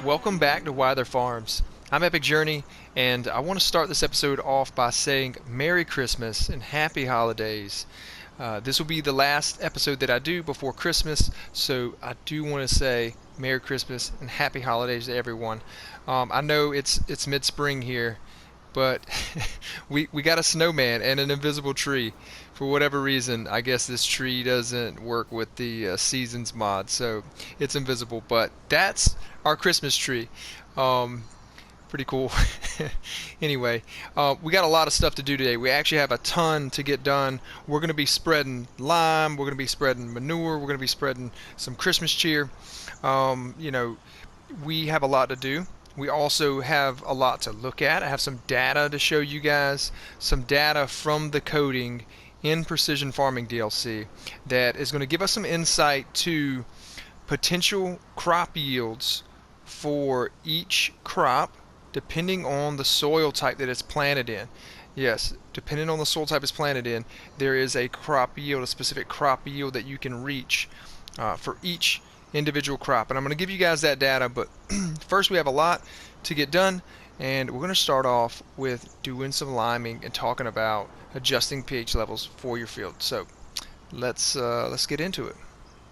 Welcome back to Wyther Farms. I'm EPiCJERNi, and I want to start this episode off by saying Merry Christmas and Happy Holidays. This will be the last episode that I do before Christmas, so I do want to say Merry Christmas and Happy Holidays to everyone. I know it's mid-spring here, but we got a snowman and an invisible tree. For whatever reason, I guess this tree doesn't work with the seasons mod, so it's invisible. But that's our Christmas tree. Pretty cool. Anyway, we got a lot of stuff to do today. We actually have a ton to get done. We're going to be spreading lime. We're going to be spreading manure. We're going to be spreading some Christmas cheer. We have a lot to do. We also have a lot to look at. I have some data to show you guys, some data from the coding in Precision Farming DLC that is going to give us some insight to potential crop yields for each crop depending on the soil type that it's planted in. Yes, depending on the soil type it's planted in, there is a crop yield, a specific crop yield that you can reach for each individual crop. And I'm going to give you guys that data, but first we have a lot to get done, and we're going to start off with doing some liming and talking about adjusting pH levels for your field. So let's get into it.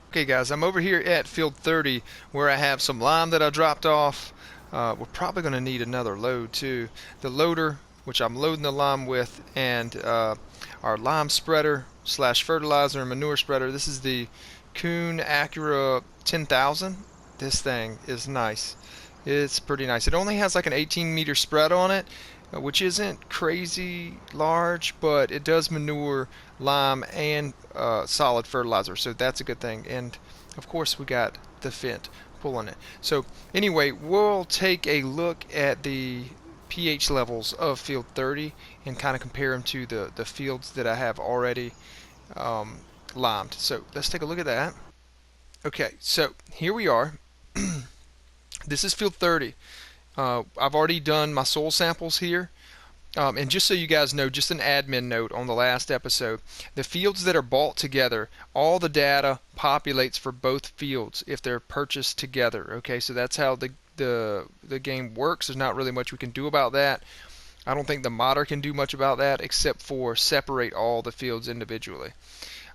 Okay guys, I'm over here at field 30 where I have some lime that I dropped off. We're probably going to need another load too. The loader, which I'm loading the lime with, and our lime spreader slash fertilizer and manure spreader. This is the Kuhn Acura 10,000. This thing is nice. It's pretty nice. It only has like an 18-meter spread on it, which isn't crazy large, but it does manure, lime, and solid fertilizer, so that's a good thing. And of course we got the Fent pulling it. So anyway, we'll take a look at the pH levels of field 30 and kind of compare them to the fields that I have already limed. So let's take a look at that. Okay, so here we are. This is field 30. I've already done my soil samples here. And just so you guys know, just an admin note on the last episode, the fields that are bought together, all the data populates for both fields if they're purchased together. Okay, so that's how the game works. There's not really much we can do about that. I don't think the modder can do much about that except for separate all the fields individually.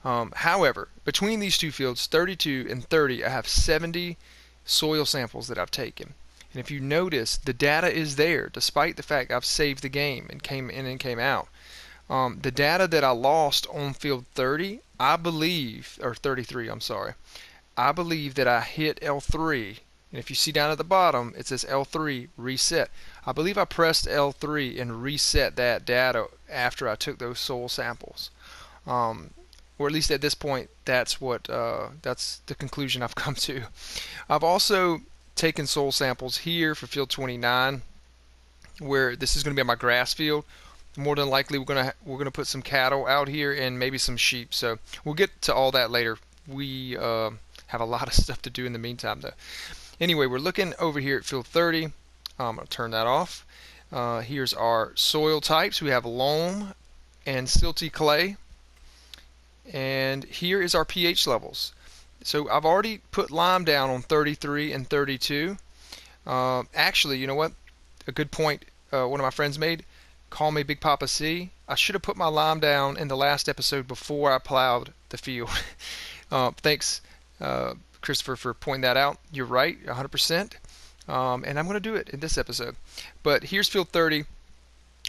However, between these two fields, 32 and 30, I have 70 soil samples that I've taken. And if you notice, the data is there, despite the fact I've saved the game and came in and came out. The data that I lost on field 30, I believe, or 33, I'm sorry, I believe that I hit L3. And if you see down at the bottom, it says L3 reset. I believe I pressed L3 and reset that data after I took those soil samples. Or at least at this point, that's the conclusion I've come to. I've also taken soil samples here for field 29, where this is going to be my grass field. More than likely, we're gonna put some cattle out here and maybe some sheep. So we'll get to all that later. We have a lot of stuff to do in the meantime, though. Anyway, we're looking over here at field 30. I'm gonna turn that off. Here's our soil types. We have loam and silty clay, and here is our pH levels. So I've already put lime down on 33 and 32. Actually, you know what? A good point one of my friends made. Call me Big Papa C. I should have put my lime down in the last episode before I plowed the field. Thanks, Christopher, for pointing that out. You're right, 100%. And I'm going to do it in this episode. But here's field 30.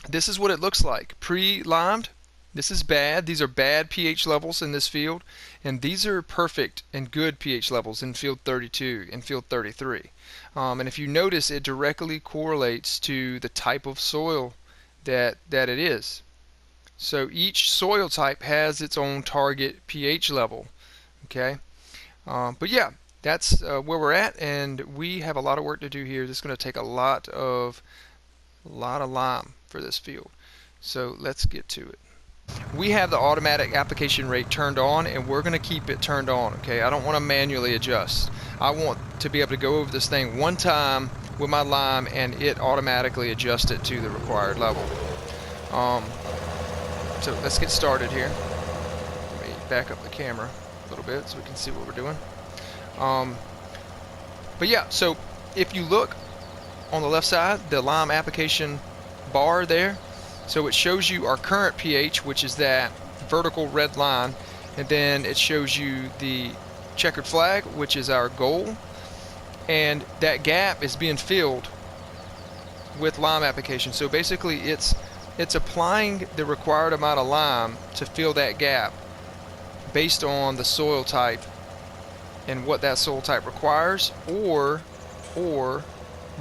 This is what it looks like. Pre-limed. This is bad. These are bad pH levels in this field, and these are perfect and good pH levels in field 32 and field 33. And if you notice, it directly correlates to the type of soil that it is. So each soil type has its own target pH level. Okay, but yeah, that's where we're at, and we have a lot of work to do here. This is going to take a lot of lime for this field. So let's get to it. We have the automatic application rate turned on, and we're going to keep it turned on. Okay, I don't want to manually adjust. I want to be able to go over this thing one time with my lime and it automatically adjust it to the required level. So let's get started here. Let me back up the camera a little bit so we can see what we're doing. But yeah, so if you look, on the left side, the lime application bar there. So it shows you our current pH, which is that vertical red line, and then it shows you the checkered flag, which is our goal, and that gap is being filled with lime application. So basically it's applying the required amount of lime to fill that gap based on the soil type and what that soil type requires, or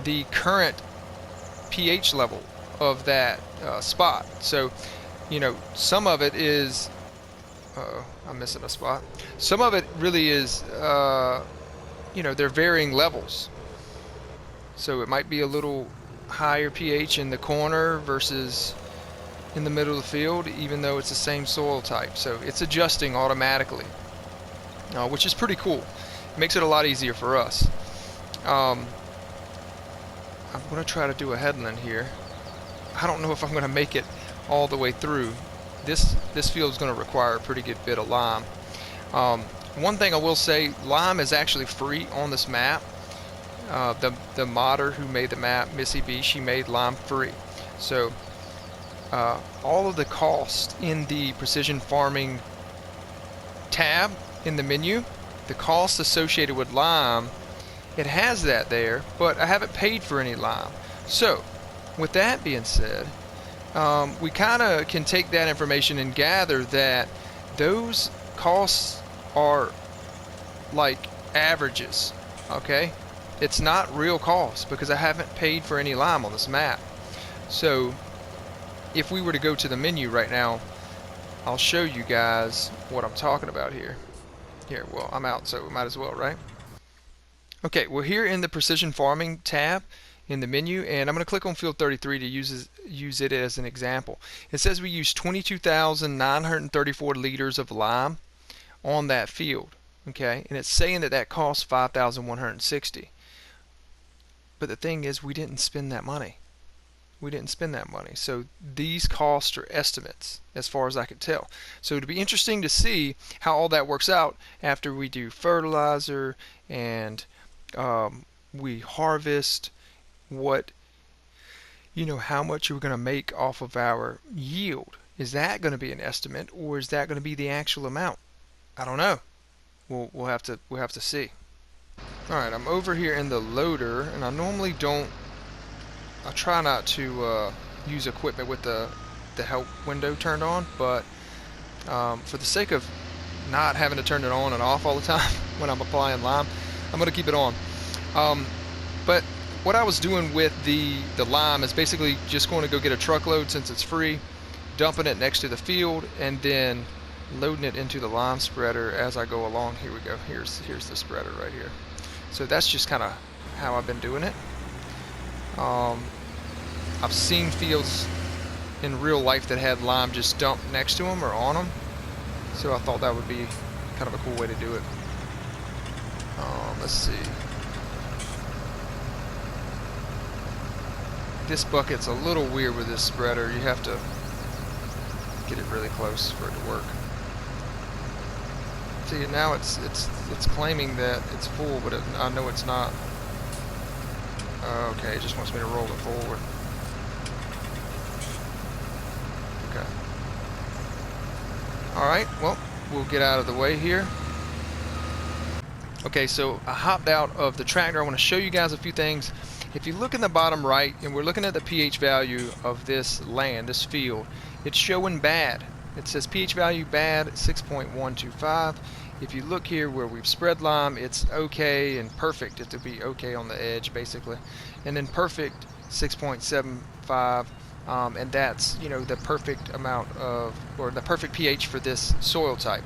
the current pH level of that spot. So, you know, some of it is, I'm missing a spot. Some of it really is, you know, they're varying levels. So it might be a little higher pH in the corner versus in the middle of the field, even though it's the same soil type. So it's adjusting automatically, which is pretty cool. It makes it a lot easier for us. I'm going to try to do a headland here. I don't know if I'm going to make it all the way through. This field is going to require a pretty good bit of lime. One thing I will say, lime is actually free on this map. The modder who made the map, Missy B, she made lime free. So all of the cost in the precision farming tab in the menu, the cost associated with lime, it has that there, but I haven't paid for any lime. So with that being said, we kind of can take that information and gather that those costs are like averages, okay? It's not real cost because I haven't paid for any lime on this map. So if we were to go to the menu right now, I'll show you guys what I'm talking about here. Here, well, I'm out, so we might as well, right? Okay, we're here in the Precision Farming tab in the menu, and I'm going to click on Field 33 to use it as an example. It says we use 22,934 liters of lime on that field, okay? And it's saying that that costs 5,160. But the thing is, we didn't spend that money. We didn't spend that money. So these costs are estimates as far as I could tell. So it'd be interesting to see how all that works out after we do fertilizer and we harvest, what, you know, how much we're going to make off of our yield. Is that going to be an estimate, or is that going to be the actual amount? I don't know. We'll have to see. All right, I'm over here in the loader, and I normally don't. I try not to use equipment with the help window turned on, but for the sake of not having to turn it on and off all the time when I'm applying lime, I'm going to keep it on. But what I was doing with the lime is basically just going to go get a truckload since it's free, dumping it next to the field, and then loading it into the lime spreader as I go along. Here we go. Here's the spreader right here. So that's just kind of how I've been doing it. I've seen fields in real life that had lime just dumped next to them or on them, so I thought that would be kind of a cool way to do it. Let's see. This bucket's a little weird with this spreader. You have to get it really close for it to work. See, now it's claiming that it's full, but I know it's not. Okay, it just wants me to roll it forward. Okay. Alright, well, we'll get out of the way here. Okay, so I hopped out of the tractor. I want to show you guys a few things. If you look in the bottom right, and we're looking at the pH value of this land, this field, it's showing bad. It says pH value bad, 6.125. If you look here where we've spread lime, it's okay and perfect. It to be okay on the edge, basically. And then perfect, 6.75. And that's, you know, the perfect amount of, or the perfect pH for this soil type.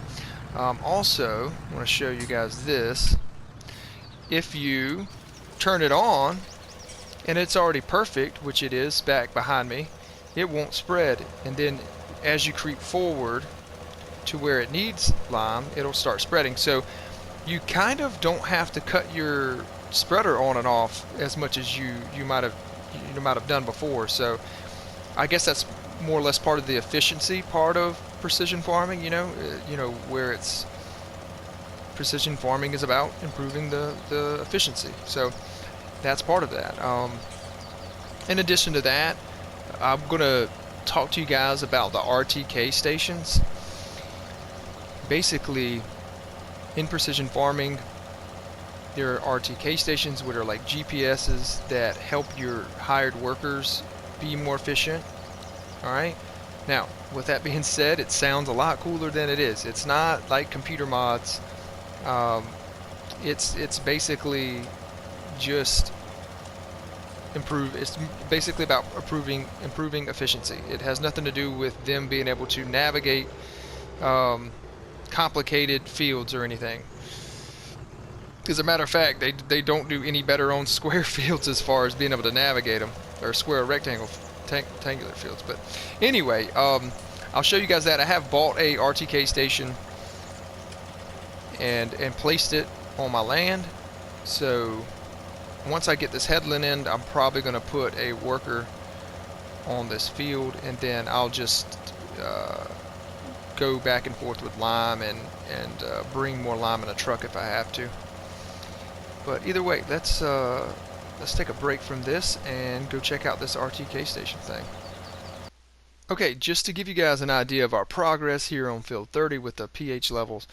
Also, I want to show you guys this. If you turn it on, and it's already perfect, which it is back behind me, it won't spread. And then as you creep forward to where it needs lime, it'll start spreading. So you kind of don't have to cut your spreader on and off as much as you might have done before. So I guess that's more or less part of the efficiency part of precision farming. You know where it's precision farming is about improving the efficiency. So that's part of that. In addition to that, I'm going to talk to you guys about the RTK stations. Basically, in precision farming, there are RTK stations which are like GPSs that help your hired workers be more efficient. Alright? Now, with that being said, it sounds a lot cooler than it is. It's not like computer mods. It's basically just it's basically about improving efficiency. It has nothing to do with them being able to navigate complicated fields or anything. As a matter of fact, they don't do any better on square fields as far as being able to navigate them, or square rectangular fields. But anyway, I'll show you guys that. I have bought a RTK station and placed it on my land. So once I get this headland in, I'm probably going to put a worker on this field, and then I'll just go back and forth with lime and bring more lime in a truck if I have to. But either way, let's take a break from this and go check out this RTK station thing. Okay, just to give you guys an idea of our progress here on field 30 with the pH levels,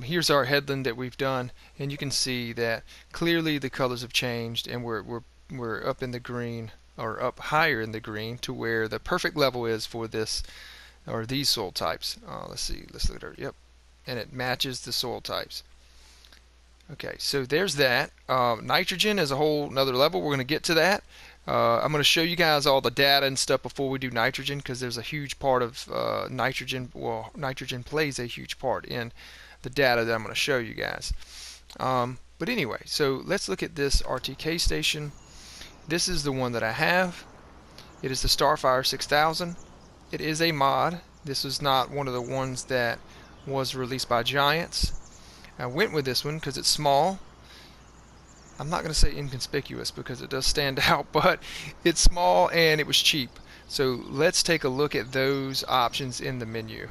here's our headland that we've done, and you can see that clearly the colors have changed, and we're up in the green, or up higher in the green, to where the perfect level is for this or these soil types. Let's see, let's look at it. Yep, and it matches the soil types. Okay, so there's that. Nitrogen is a whole another level. We're going to get to that. I'm going to show you guys all the data and stuff before we do nitrogen, because there's a huge part of nitrogen. Well, nitrogen plays a huge part in the data that I'm going to show you guys. But anyway, so let's look at this RTK station. This is the one that I have. It is the Starfire 6000. It is a mod. This is not one of the ones that was released by Giants. I went with this one because it's small. I'm not going to say inconspicuous because it does stand out, but it's small and it was cheap. So let's take a look at those options in the menu.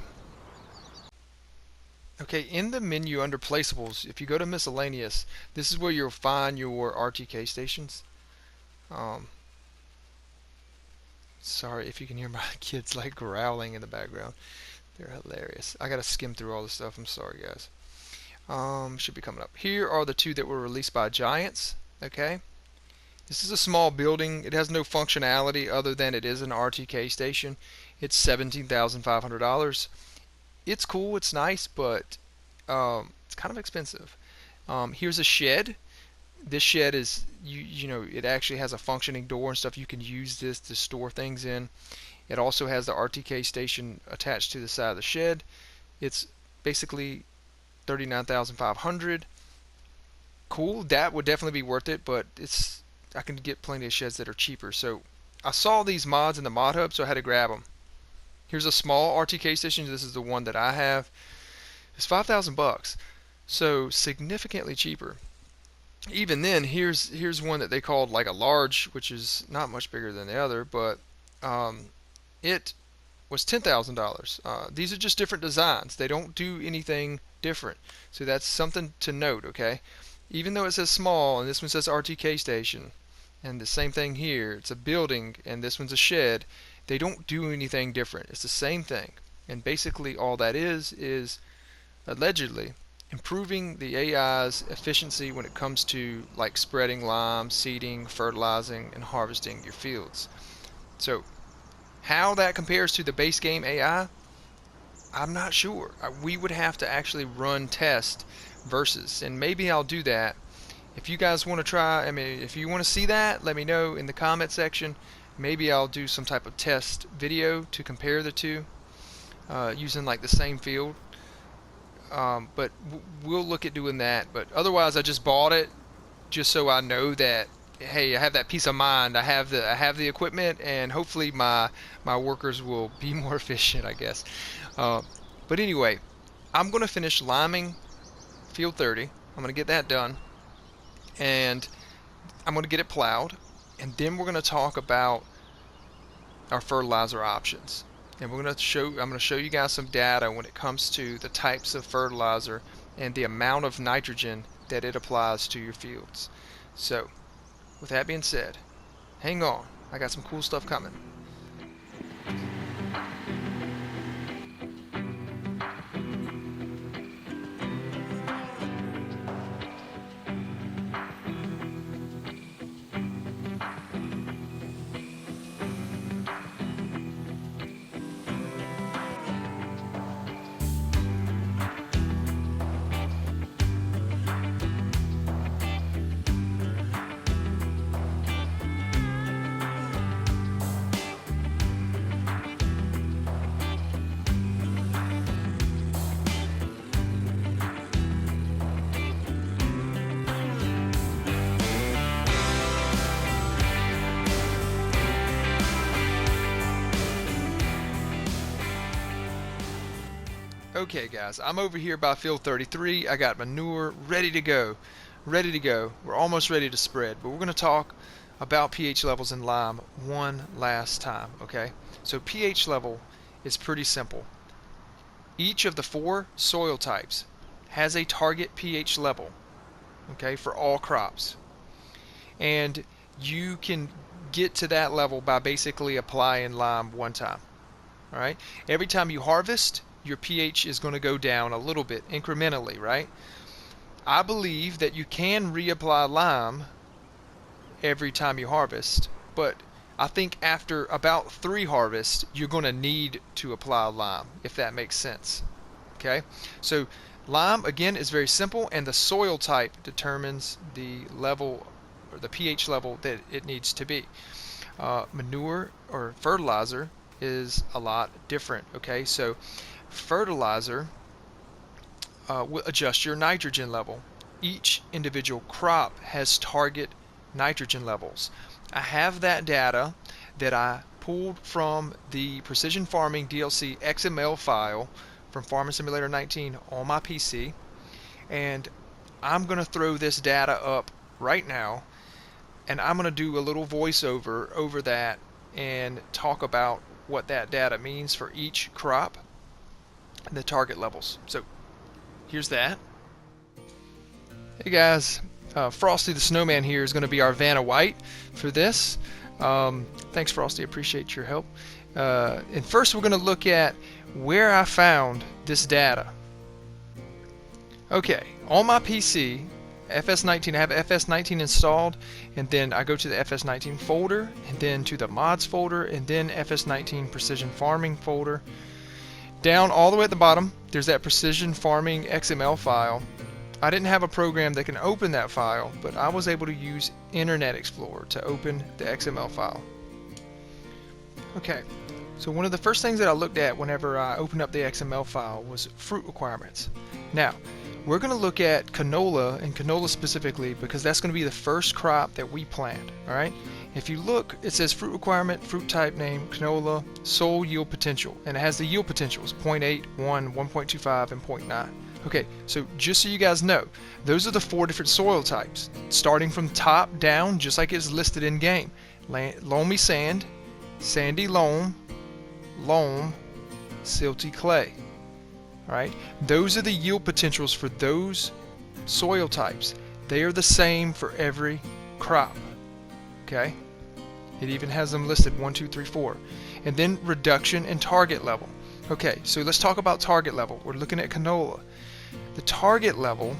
Okay, in the menu under placeables, if you go to miscellaneous, this is where you'll find your RTK stations. Sorry if you can hear my kids like growling in the background. They're hilarious. I gotta skim through all this stuff. I'm sorry, guys. Should be coming up. Here are the two that were released by Giants. Okay, this is a small building. It has no functionality other than it is an RTK station. It's $17,500. It's cool, it's nice, but it's kind of expensive. Here's a shed. This shed is you know, it actually has a functioning door and stuff. You can use this to store things in. It also has the RTK station attached to the side of the shed. It's basically $39,500. Cool, that would definitely be worth it, but I can get plenty of sheds that are cheaper. So I saw these mods in the mod hub, so I had to grab them. Here's a small RTK station. This is the one that I have. It's $5,000, so significantly cheaper. Even then, here's one that they called like a large, which is not much bigger than the other, but it was $10,000. These are just different designs. They don't do anything different, so that's something to note. Okay, even though it says small and this one says RTK station, and the same thing here, it's a building and this one's a shed, they don't do anything different. It's the same thing, and basically all that is allegedly improving the AI's efficiency when it comes to like spreading lime, seeding, fertilizing, and harvesting your fields. So how that compares to the base game AI, I'm not sure. We would have to actually run test versus, and maybe I'll do that. If you guys want to try, if you want to see that, let me know in the comment section. Maybe I'll do some type of test video to compare the two using like the same field. But we'll look at doing that. But otherwise, I just bought it just so I know that, hey, I have that peace of mind. I have the equipment, and hopefully my workers will be more efficient, I guess. But anyway, I'm going to finish liming field 30. I'm going to get that done, and I'm going to get it plowed, and then we're going to talk about our fertilizer options. And I'm going to show you guys some data when it comes to the types of fertilizer and the amount of nitrogen that it applies to your fields. So with that being said, hang on, I got some cool stuff coming. Okay guys, I'm over here by field 33. I got manure ready to go. We're almost ready to spread, but we're going to talk about pH levels in lime one last time, okay? So pH level is pretty simple. Each of the 4 soil types has a target pH level, okay, for all crops. And you can get to that level by basically applying lime one time. All right? Every time you harvest, your pH is going to go down a little bit incrementally, right? I believe that you can reapply lime every time you harvest, but I think after about 3 harvests, you're going to need to apply lime, if that makes sense. Okay? So lime, again, is very simple, and the soil type determines the level or the pH level that it needs to be. Manure or fertilizer is a lot different. Okay, so fertilizer will adjust your nitrogen level. Each individual crop has target nitrogen levels. I have that data that I pulled from the Precision Farming DLC XML file from Farming Simulator 19 on my PC, and I'm going to throw this data up right now, and I'm going to do a little voiceover over that and talk about what that data means for each crop and the target levels. So here's that. Hey guys, Frosty the Snowman here is going to be our Vanna White for this. Thanks Frosty, appreciate your help. And first we're going to look at where I found this data. Okay, on my PC, FS19, I have FS19 installed, and then I go to the FS19 folder, and then to the mods folder, and then FS19 Precision Farming folder. Down all the way at the bottom, there's that Precision Farming XML file. I didn't have a program that can open that file, but I was able to use Internet Explorer to open the XML file. Okay, so one of the first things that I looked at whenever I opened up the XML file was fruit requirements. Now, we're going to look at canola, and canola specifically, because that's going to be the first crop that we plant. Alright? If you look, it says fruit requirement, fruit type name, canola, soil yield potential, and it has the yield potentials 0.8, 1, 1.25, and 0.9. Okay, so just so you guys know, those are the 4 different soil types, starting from top down, just like it's listed in game. Loamy sand, sandy loam, loam, silty clay. Alright, those are the yield potentials for those soil types. They are the same for every crop. Okay, it even has them listed 1, 2, 3, 4. And then reduction and target level. Okay, so let's talk about target level. We're looking at canola. The target level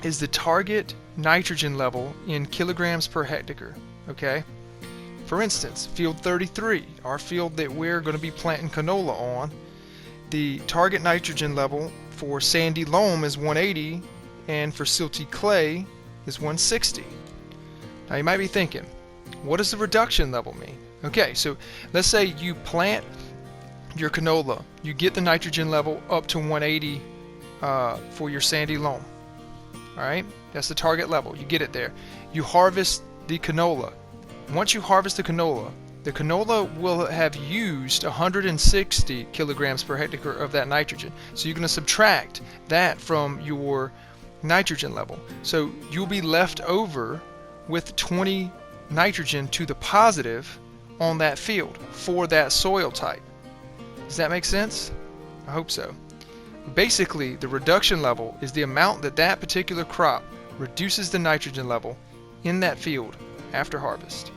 is the target nitrogen level in kilograms per hectare. Okay, for instance, field 33, our field that we're going to be planting canola on, the target nitrogen level for sandy loam is 180, and for silty clay is 160. Now you might be thinking, what does the reduction level mean? Okay, so let's say you plant your canola, you get the nitrogen level up to 180 for your sandy loam. Alright, that's the target level, you get it there. You harvest the canola. Once you harvest the canola will have used 160 kilograms per hectare of that nitrogen. So you're going to subtract that from your nitrogen level. So you'll be left over with 20 nitrogen to the positive on that field for that soil type. Does that make sense? I hope so. Basically, the reduction level is the amount that that particular crop reduces the nitrogen level in that field after harvest.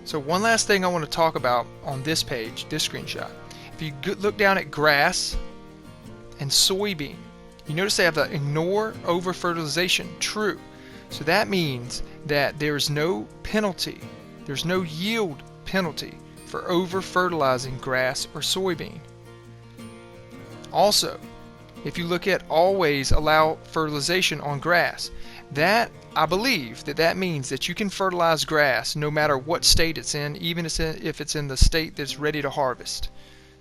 So one last thing I want to talk about on this page, this screenshot. If you look down at grass and soybean, you notice they have the ignore over fertilization true. So that means that there's no penalty, there's no yield penalty for over fertilizing grass or soybean. Also, if you look at always allow fertilization on grass, that I believe that means that you can fertilize grass no matter what state it's in, even if it's in the state that's ready to harvest.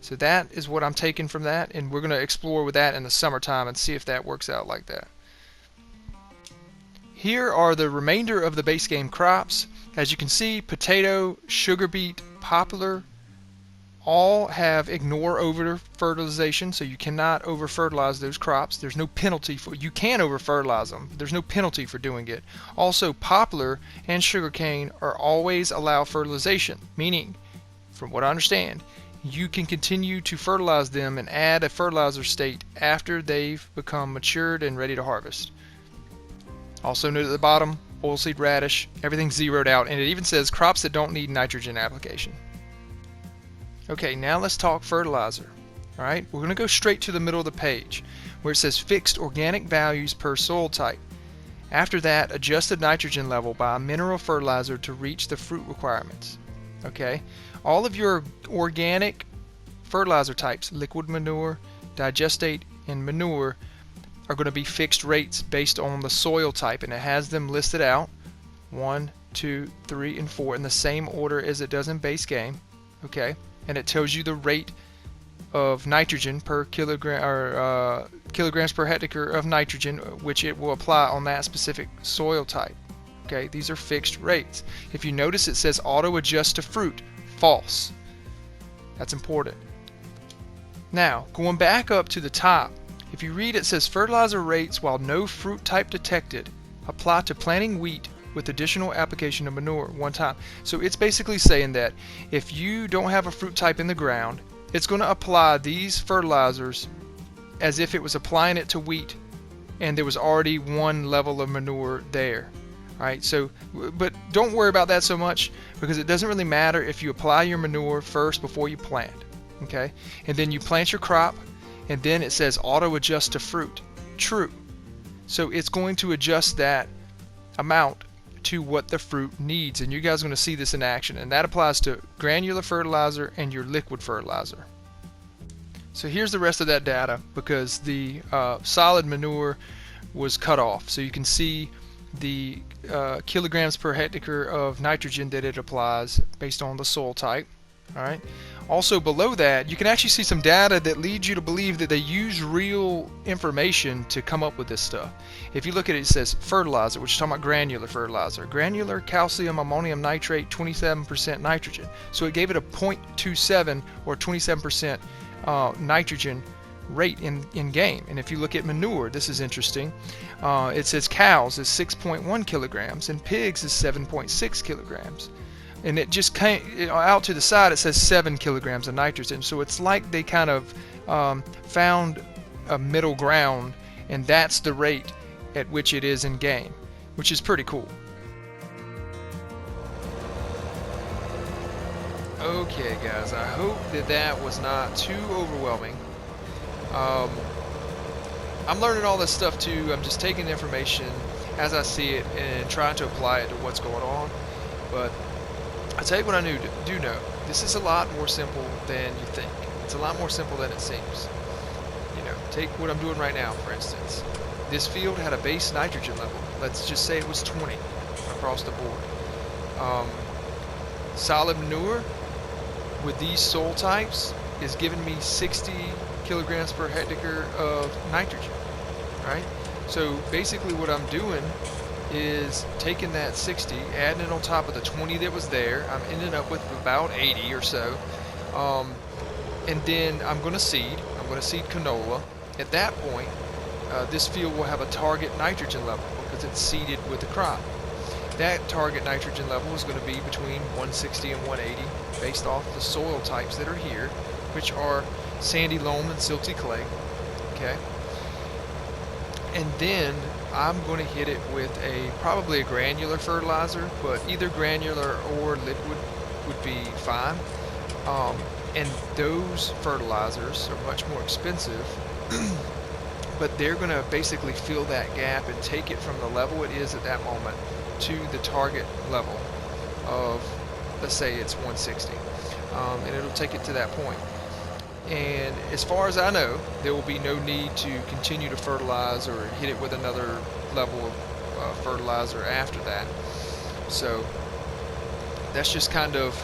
So that is what I'm taking from that, and we're going to explore with that in the summertime and see if that works out like that. Here are the remainder of the base game crops. As you can see, potato, sugar beet, poplar, all have ignore over fertilization, so you cannot over fertilize those crops. There's no penalty for, you can over fertilize them, there's no penalty for doing it. Also, poplar and sugarcane are always allow fertilization, meaning, from what I understand, you can continue to fertilize them and add a fertilizer state after they've become matured and ready to harvest. Also note at the bottom, oilseed radish, everything's zeroed out, and it even says crops that don't need nitrogen application. Okay, now let's talk fertilizer. Alright, we're going to go straight to the middle of the page where it says fixed organic values per soil type. After that, adjust the nitrogen level by a mineral fertilizer to reach the fruit requirements. Okay, all of your organic fertilizer types, liquid manure, digestate, and manure, are going to be fixed rates based on the soil type, and it has them listed out 1, 2, 3, and 4 in the same order as it does in base game. Okay, and it tells you the rate of nitrogen per kilogram, or kilograms per hectare of nitrogen, which it will apply on that specific soil type. Okay, these are fixed rates. If you notice, it says auto adjust to fruit. False. That's important. Now, going back up to the top, if you read, it says fertilizer rates while no fruit type detected apply to planting wheat with additional application of manure one time. So it's basically saying that if you don't have a fruit type in the ground, it's going to apply these fertilizers as if it was applying it to wheat and there was already one level of manure there. Alright, so, but don't worry about that so much, because it doesn't really matter if you apply your manure first before you plant. Okay, and then you plant your crop, and then it says auto adjust to fruit. True. So it's going to adjust that amount to what the fruit needs, and you guys are going to see this in action, and that applies to granular fertilizer and your liquid fertilizer. So here's the rest of that data, because the solid manure was cut off, so you can see the kilograms per hectare of nitrogen that it applies based on the soil type. Alright. Also below that, you can actually see some data that leads you to believe that they use real information to come up with this stuff. If you look at it, it says fertilizer, which is talking about granular fertilizer. Granular calcium ammonium nitrate, 27% nitrogen. So it gave it a 0.27 or 27% nitrogen rate in game. And if you look at manure, this is interesting. It says cows is 6.1 kilograms and pigs is 7.6 kilograms. And it just came out to the side, it says 7 kilograms of nitrogen. So it's like they kind of found a middle ground, and that's the rate at which it is in game, which is pretty cool. Okay guys, I hope that was not too overwhelming. I'm learning all this stuff too. I'm just taking the information as I see it and trying to apply it to what's going on. But I'll tell you what I do know. This is a lot more simple than you think. It's a lot more simple than it seems. You know, take what I'm doing right now, for instance. This field had a base nitrogen level. Let's just say it was 20 across the board. Solid manure with these soil types is giving me 60 kilograms per hectare of nitrogen. Right? So basically what I'm doing is taking that 60, adding it on top of the 20 that was there. I'm ending up with about 80 or so. And then I'm going to seed. I'm going to seed canola. At that point, this field will have a target nitrogen level because it's seeded with the crop. That target nitrogen level is going to be between 160 and 180 based off the soil types that are here, which are sandy loam and silty clay. Okay. And then I'm going to hit it with probably a granular fertilizer, but either granular or liquid would be fine. And those fertilizers are much more expensive, but they're going to basically fill that gap and take it from the level it is at that moment to the target level of, let's say it's 160, and it'll take it to that point. And as far as I know, there will be no need to continue to fertilize or hit it with another level of fertilizer after that. So that's just kind of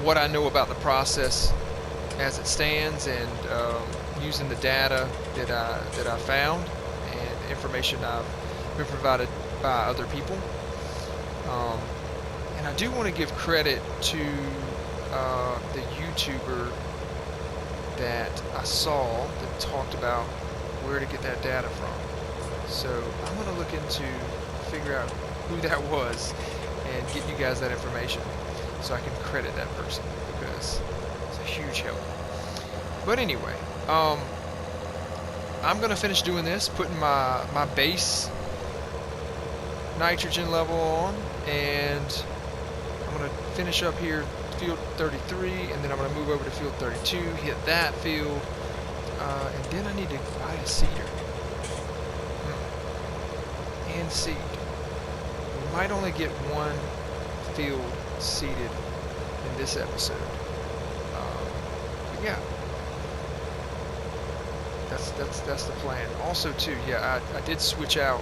what I know about the process as it stands, and using the data that I found and information I've been provided by other people. And I do want to give credit to the YouTuber that I saw that talked about where to get that data from. So I'm going to look into, figure out who that was and get you guys that information so I can credit that person, because it's a huge help. But anyway, I'm going to finish doing this, putting my base nitrogen level on, and I'm going to finish up here field 33, and then I'm going to move over to field 32, hit that field, and then I need to buy a seeder. And seed. We might only get one field seeded in this episode. But yeah, that's the plan. Also too, yeah, I did switch out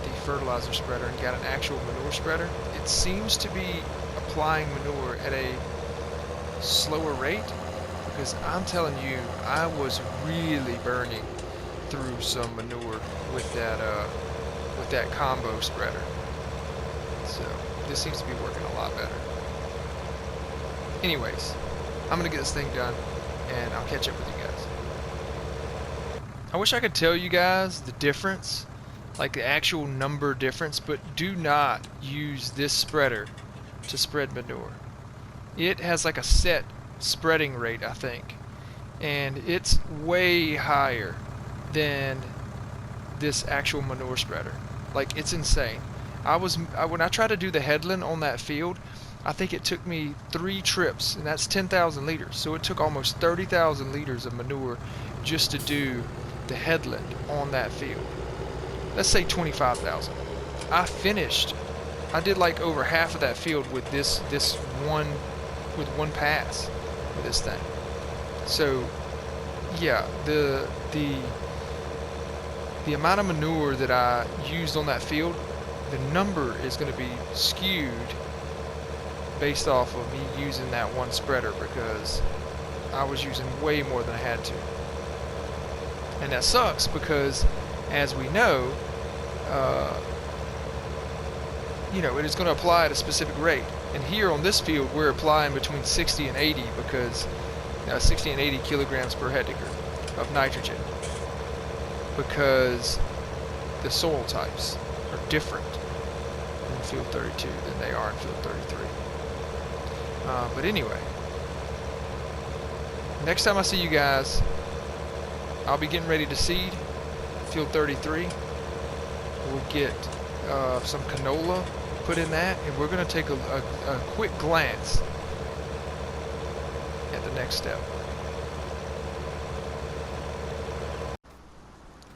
the fertilizer spreader and got an actual manure spreader. It seems to be applying manure at a slower rate, because I'm telling you, I was really burning through some manure with that combo spreader. So this seems to be working a lot better. Anyways, I'm gonna get this thing done, and I'll catch up with you guys. I wish I could tell you guys the difference, like the actual number difference, but do not use this spreader to spread manure. It has like a set spreading rate, I think, and it's way higher than this actual manure spreader. Like, it's insane. When I tried to do the headland on that field, I think it took me 3 trips, and that's 10,000 liters. So it took almost 30,000 liters of manure just to do the headland on that field. Let's say 25,000. I did like over half of that field with one pass with this thing. So yeah, the amount of manure that I used on that field, the number is going to be skewed based off of me using that one spreader, because I was using way more than I had to. And that sucks, because as we know, it is going to apply at a specific rate. And here on this field, we're applying between 60 and 80, because 60 and 80 kilograms per hectare of nitrogen, because the soil types are different in field 32 than they are in field 33. But anyway, next time I see you guys, I'll be getting ready to seed field 33. We'll get some canola put in that, and we're going to take a quick glance at the next step.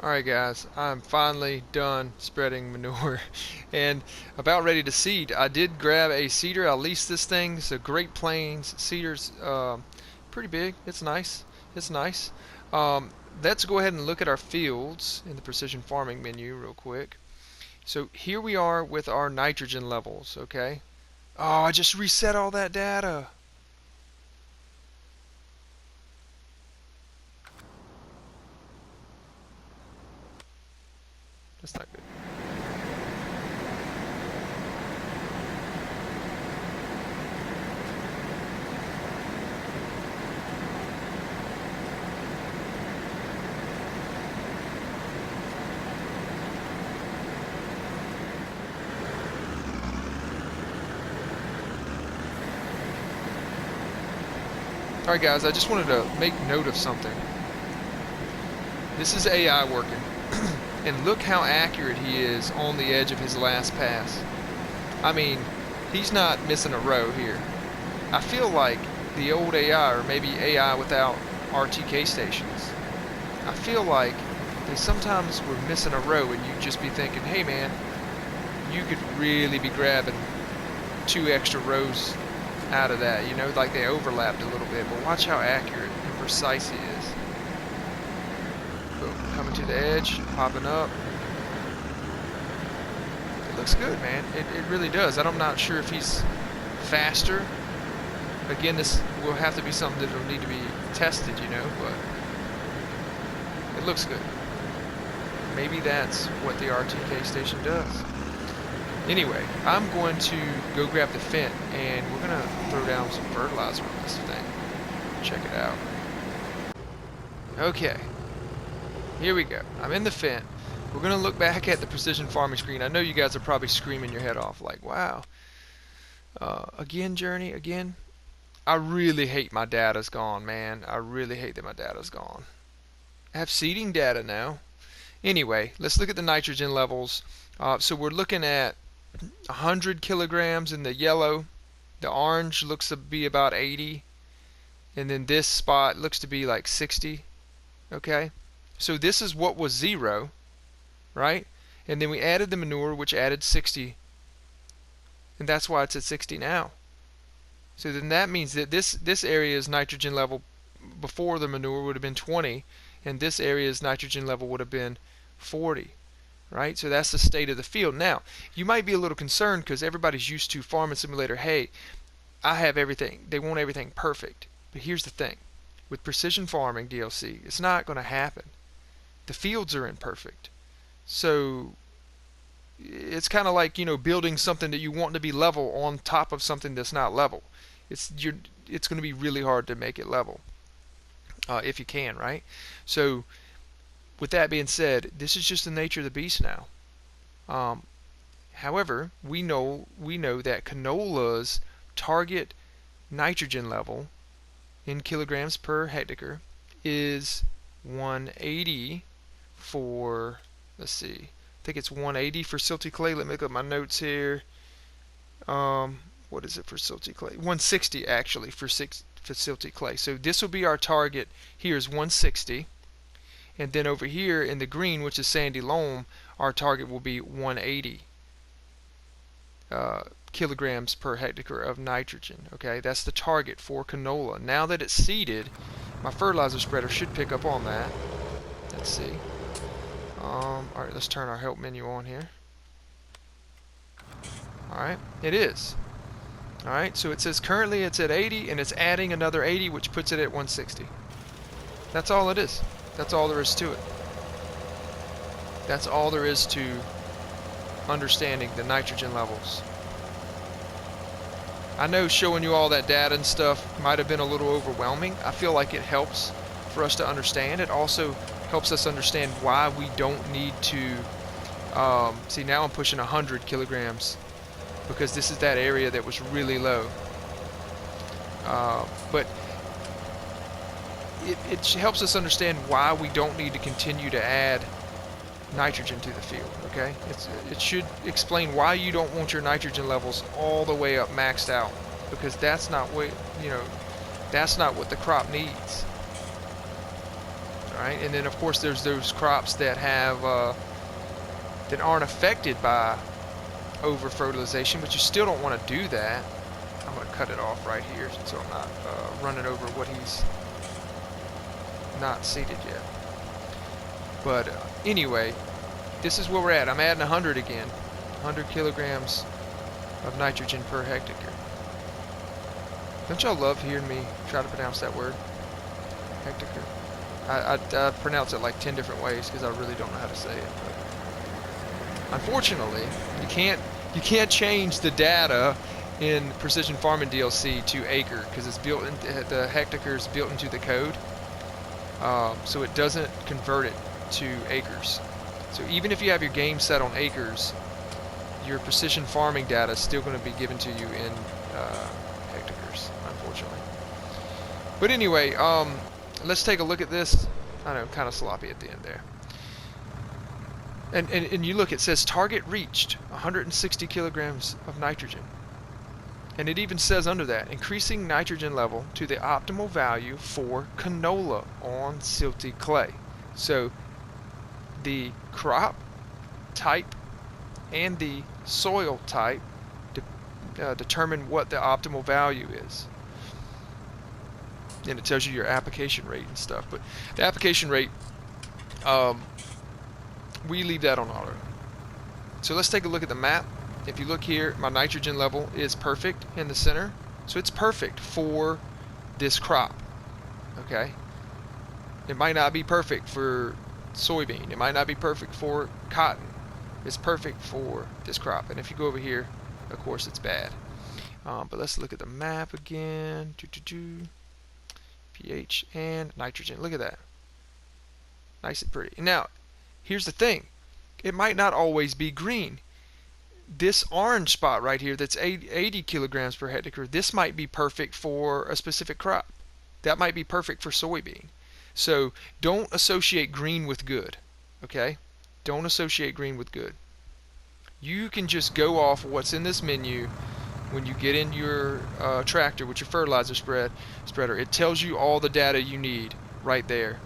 Alright guys, I'm finally done spreading manure and about ready to seed. I did grab a seeder. I leased this thing. It's a Great Plains seeder's pretty big. It's nice. It's nice. Let's go ahead and look at our fields in the precision farming menu real quick. So here we are with our nitrogen levels, okay? Oh, I just reset all that data. That's not good. Alright guys, I just wanted to make note of something. This is AI working. And look how accurate he is on the edge of his last pass. I mean, he's not missing a row here. I feel like the old AI, or maybe AI without RTK stations, I feel like they sometimes were missing a row, and you'd just be thinking, hey man, you could really be grabbing 2 extra rows out of that, you know, like they overlapped a little bit. But watch how accurate and precise he is. Boom, coming to the edge, popping up. It looks good, man. It really does. I'm not sure if he's faster. Again, this will have to be something that will need to be tested, you know, but it looks good. Maybe that's what the RTK station does. Anyway, I'm going to go grab the Fent, and we're going to throw down some fertilizer on this thing. Check it out. Okay. Here we go. I'm in the Fent. We're going to look back at the precision farming screen. I know you guys are probably screaming your head off like, wow. Again, Journey, again. I really hate my data's gone, man. I really hate that my data's gone. I have seeding data now. Anyway, let's look at the nitrogen levels. So we're looking at 100 kilograms in the yellow. The orange looks to be about 80. And then this spot looks to be like 60. Okay? So this is what was 0, right? And then we added the manure, which added 60. And that's why it's at 60 now. So then that means that this area's nitrogen level before the manure would have been 20, and this area's nitrogen level would have been 40, right? So that's the state of the field. Now, you might be a little concerned because everybody's used to Farming Simulator. Hey, I have everything. They want everything perfect. But here's the thing. With Precision Farming DLC, it's not going to happen. The fields are imperfect. So it's kind of like, you know, building something that you want to be level on top of something that's not level. It's going to be really hard to make it level, if you can, right? So with that being said, this is just the nature of the beast now. However, we know that canola's target nitrogen level in kilograms per hectare is 180 for, let's see, I think it's 180 for silty clay. Let me look up my notes here. What is it for silty clay? 160 actually for silty clay. So this will be our target. Here is 160. And then over here in the green, which is sandy loam, our target will be 180 kilograms per hectare of nitrogen. Okay, that's the target for canola. Now that it's seeded, my fertilizer spreader should pick up on that. Let's see. Alright, let's turn our help menu on here. Alright, it is. Alright, so it says currently it's at 80, and it's adding another 80, which puts it at 160. That's all it is. That's all there is to it. That's all there is to understanding the nitrogen levels. I know showing you all that data and stuff might have been a little overwhelming. I feel like it helps for us to understand. It also helps us understand why we don't need to see, now I'm pushing 100 kilograms because this is that area that was really low. But it helps us understand why we don't need to continue to add nitrogen to the field. Okay, it should explain why you don't want your nitrogen levels all the way up maxed out, because that's not what, you know, that's not what the crop needs. Alright, and then of course there's those crops that have that aren't affected by over fertilization, but you still don't want to do that. I'm going to cut it off right here so I'm not running over what he's not seeded yet. But anyway, this is where we're at. I'm adding 100 again. 100 kilograms of nitrogen per hectare. Don't y'all love hearing me try to pronounce that word? Hectare. I pronounce it like 10 different ways because I really don't know how to say it. But unfortunately, you can't change the data in Precision Farming DLC to acre because it's built in, the hectare is built into the code, so it doesn't convert it to acres. So even if you have your game set on acres, your Precision Farming data is still going to be given to you in hectares, unfortunately. But anyway, let's take a look at this. I know, kind of sloppy at the end there. And you look, it says target reached 160 kilograms of nitrogen. And it even says under that, increasing nitrogen level to the optimal value for canola on silty clay. So the crop type and the soil type determine what the optimal value is. And it tells you your application rate and stuff. But the application rate, we leave that on auto. So let's take a look at the map. If you look here, my nitrogen level is perfect in the center. So it's perfect for this crop. Okay? It might not be perfect for soybean. It might not be perfect for cotton. It's perfect for this crop. And if you go over here, of course it's bad. But let's look at the map again. pH and nitrogen. Look at that. Nice and pretty. Now, here's the thing. It might not always be green. This orange spot right here that's 80 kilograms per hectare, this might be perfect for a specific crop. That might be perfect for soybean. So don't associate green with good. Okay? Don't associate green with good. You can just go off what's in this menu when you get in your tractor with your fertilizer spreader. It tells you all the data you need right there.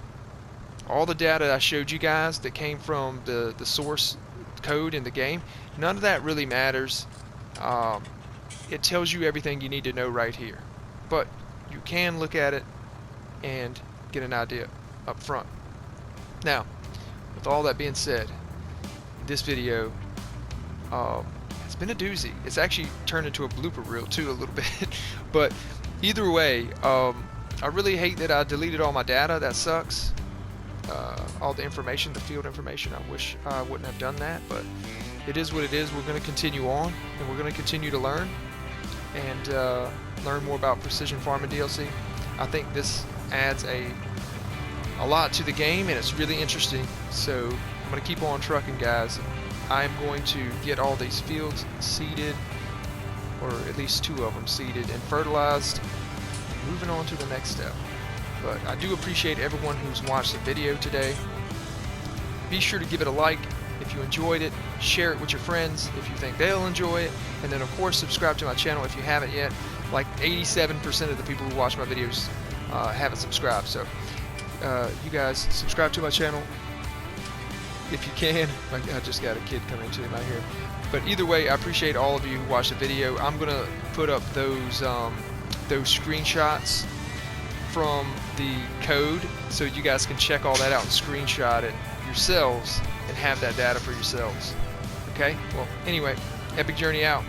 All the data I showed you guys that came from the source code in the game, none of that really matters. It tells you everything you need to know right here. But you can look at it and get an idea up front. Now, with all that being said, this video it's been a doozy. It's actually turned into a blooper reel too a little bit. But either way, I really hate that I deleted all my data. That sucks. All the information, the field information. I wish I wouldn't have done that, but it is what it is. We're going to continue on, and we're going to continue to learn and learn more about precision farming DLC. I think this adds a lot to the game, and it's really interesting. So I'm going to keep on trucking, guys. I'm going to get all these fields seeded, or at least 2 of them seeded and fertilized, moving on to the next step. But I do appreciate everyone who's watched the video today. Be sure to give it a like if you enjoyed it, share it with your friends if you think they'll enjoy it, and then of course subscribe to my channel if you haven't yet. Like 87% of the people who watch my videos haven't subscribed, so you guys subscribe to my channel if you can. I just got a kid coming to me right here. But either way, I appreciate all of you who watched the video. I'm gonna put up those screenshots from the code so you guys can check all that out and screenshot it yourselves and have that data for yourselves. Okay? Well, anyway, EPiCJERNi out.